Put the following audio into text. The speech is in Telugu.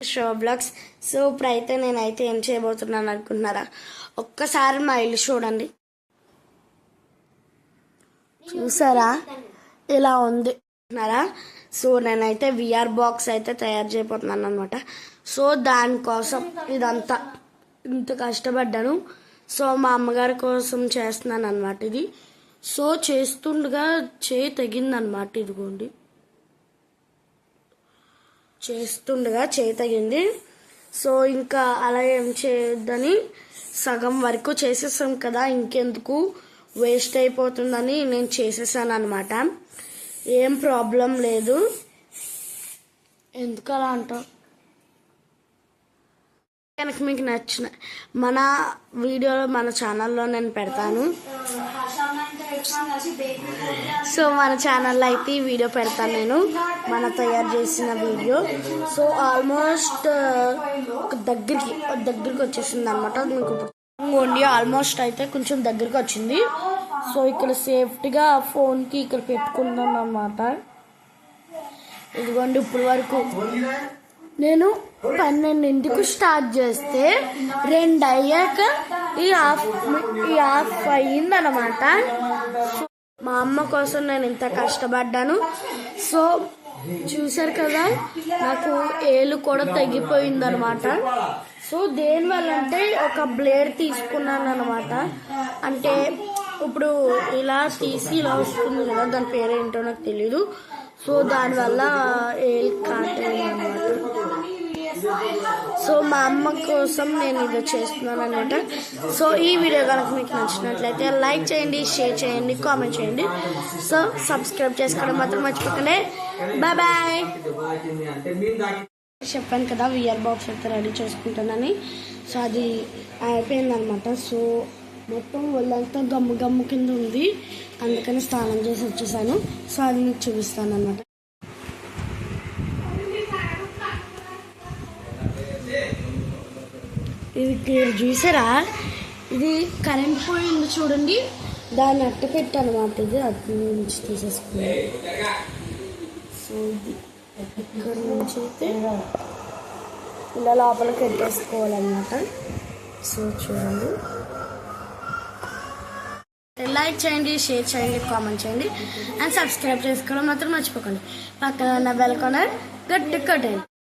Show blogs. సో ఇప్పుడైతే నేనైతే ఏం చేయబోతున్నాను అనుకుంటున్నారా? ఒక్కసారి మా ఇల్లు చూడండి. చూసారా ఇలా ఉంది అంటున్నారా? సో నేనైతే విఆర్ బాక్స్ అయితే తయారు చేయబోతున్నాను అనమాట. సో దానికోసం ఇదంతా ఇంత కష్టపడ్డాను. సో మా అమ్మగారి కోసం చేస్తున్నాను అనమాట ఇది. సో చేస్తుండగా చేయి తెగిందనమాట. ఇదిగోండి, చేస్తుండగా చేయి తగింది. సో ఇంకా అలా ఏం చేయొద్దని సగం వరకు చేసేసాం కదా, ఇంకెందుకు వేస్ట్ అయిపోతుందని నేను చేసేసాను అనమాట. ఏం ప్రాబ్లం లేదు. ఎందుకు అలా అంటావు? కనుక మీకు నచ్చిన మన వీడియోలో మన ఛానల్లో నేను పెడతాను. సో మన ఛానల్లో అయితే ఈ వీడియో పెడతాను నేను, మన తయారు చేసిన వీడియో. సో ఆల్మోస్ట్ దగ్గరికి వచ్చేసింది అనమాట. మీకు ఇంకోండి ఆల్మోస్ట్ అయితే కొంచెం దగ్గరికి వచ్చింది. సో ఇక్కడ సేఫ్టీగా ఫోన్కి ఇక్కడ పెట్టుకున్నాను అనమాట. ఇదిగోండి, ఇప్పుడు వరకు నేను 12ంటికి స్టార్ట్ చేస్తే 2 అయ్యాక ఈ హాఫ్ అయ్యిందనమాట. మా అమ్మ కోసం నేను ఇంత కష్టపడ్డాను. సో చూసారు కదా, నాకు ఏలు కూడా తగ్గిపోయిందనమాట. సో దేనివల్ల అంటే ఒక బ్లేడ్ తీసుకున్నాను అనమాట. అంటే ఇప్పుడు ఇలా తీసి ఇలా వస్తుంది కదా, దాని పేరేంటో నాకు తెలీదు. సో దానివల్ల ఏలు కాటేది అనమాట. సో మా అమ్మ కోసం నేను ఇది చేస్తున్నాను అనమాట. సో ఈ వీడియో కనుక మీకు నచ్చినట్లయితే లైక్ చేయండి, షేర్ చేయండి, కామెంట్ చేయండి. సో సబ్స్క్రైబ్ చేసుకోవడం మాత్రం మర్చిపోకండి. Bye bye. చెప్పాను కదా విఆర్ బాక్స్ అయితే రెడీ చేసుకుంటానని. సో అది అయిపోయిందనమాట. సో మొత్తం ఒళ్ళంతా గమ్ము కింద ఉంది, అందుకని స్నానం చేసి వచ్చేసాను. సో అది మీకు చూపిస్తాను అనమాట. ఇది చూసారా, ఇది కరెంట్ పోయింది చూడండి, దాన్ని అట్ట పెట్టనమాట. ఇది అటు నుంచి తీసేసుకున్నాను. సో ఇది ఇక్కడ నుంచి అయితే ఇలా లోపలికి పెట్టేసుకోవాలన్నమాట. సో చూడండి, లైక్ చేయండి, షేర్ చేయండి, కామెంట్ చేయండి అండ్ సబ్స్క్రైబ్ చేసుకోవడం మాత్రం మర్చిపోకండి. పక్కన ఉన్న బెల్ ఐకాన్ గట్టి కొట్టండి.